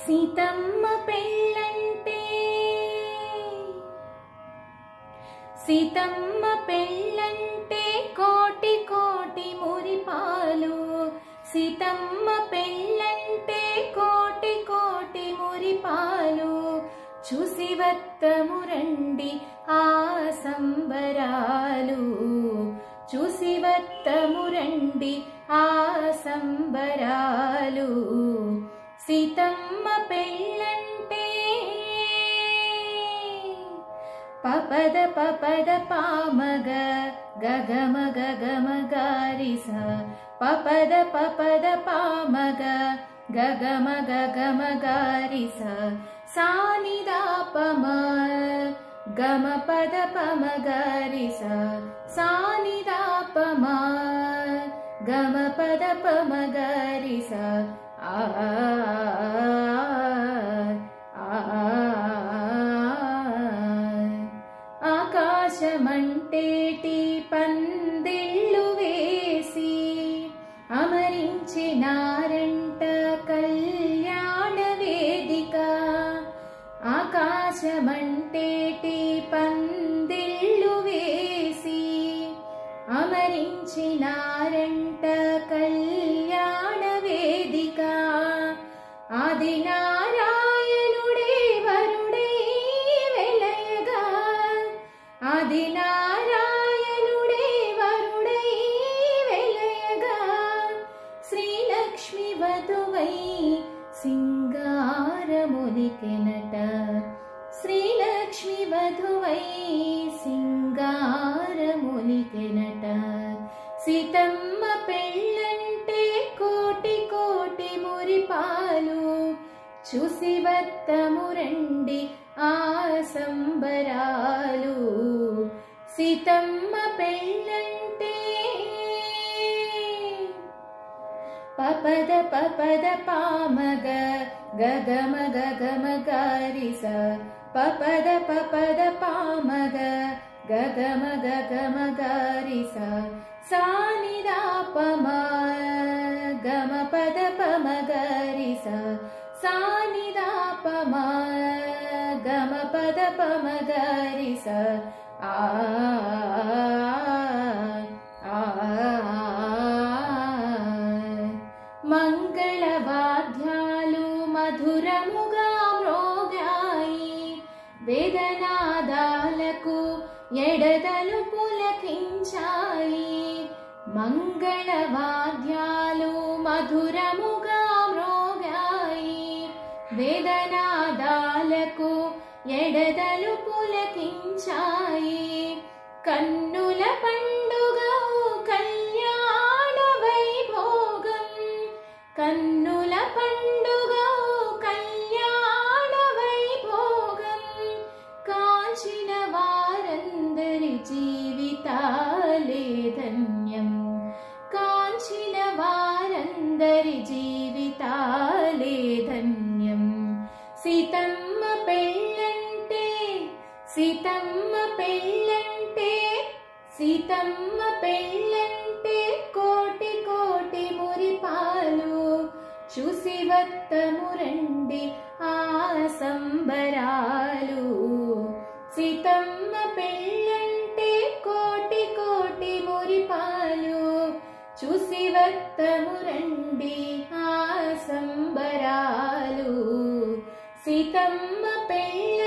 సీతమ్మ పెళ్ళంటే సీతమ్మ పెళ్ళంటే కోటి కోటి మురిపాలు. సీతమ్మ పెళ్ళంటే కోటి కోటి మురిపాలు. చూసి వత్తము రండి ఆ సంబరాలు. చూసి వత్తము రండి ఆ సంబరాలు. సీతమ్మ పెళ్ళంటే పపద పపద పామగ గగమ గగమ గారిస. పపద పపద పామగ గగమ గగమ గారిస. సానిదాపమ గమ పద పమ గారిస. సానిదాపమ గమ పద పమ గారిస. ఆకాశమంటేటి పందిళ్ళు వేసి అమరించినారంట కళ్యాణ వేదిక. ఆకాశమంటేటి పందిళ్ళు వేసి అమరించినారంట కళ్యాణ వేదిక. ఆది నారాయణుడే వరుడై వెలయగా. ఆది నారాయణుడే వరుడై వెలయగా. శ్రీలక్ష్మి వధువై సింగారములికెనట. శ్రీలక్ష్మి వధువై సింగారములికెనట. సీతమ్మ పెళ్ళంటే కోటి కోటి మురిపాలు. చూసి వత్తము రండి ఆ సంబరాలు. సీతమ్మ పెళ్ళంటే పపద పపద పామగ గగమ గగమ గారిస. పపద పపద పామగ గగమ గగమ గారిస. సానిదాపమ గమ పద పమ గారిస. సానిదాపమ గమ పద పమ గారిస. మంగళవాద్యాలు మధురముగా మ్రోగాయి. వేదనాదాలకు ఎడదలు పులకించాయి. మంగళవాద్యాలు మధురముగా మ్రోగాయి. వేదనాదాలకు ఎడదలు పులకించాయి. కన్నుల పండుగ కళ్యాణ వైభోగం. కన్నుల పండుగ కళ్యాణ వైభోగం. కాంచిన వారందరి జీవితాలే ధన్యం. కాంచిన వారందరి జీవితాలే ధన్యం. సీతమ్మ పెళ్ళంటే సీతమ్మ పెళ్ళంటే సీతమ్మ పెళ్ళంటే కోటి కోటి మురిపాలు. చూసి వత్తము రండి ఆ సంబరాలు. సీతమ్మ పెళ్ళంటే కోటి కోటి మురిపాలు. చూసి వత్తము రండి ఆ సంబరాలు. సీతమ్మ పెళ్ళి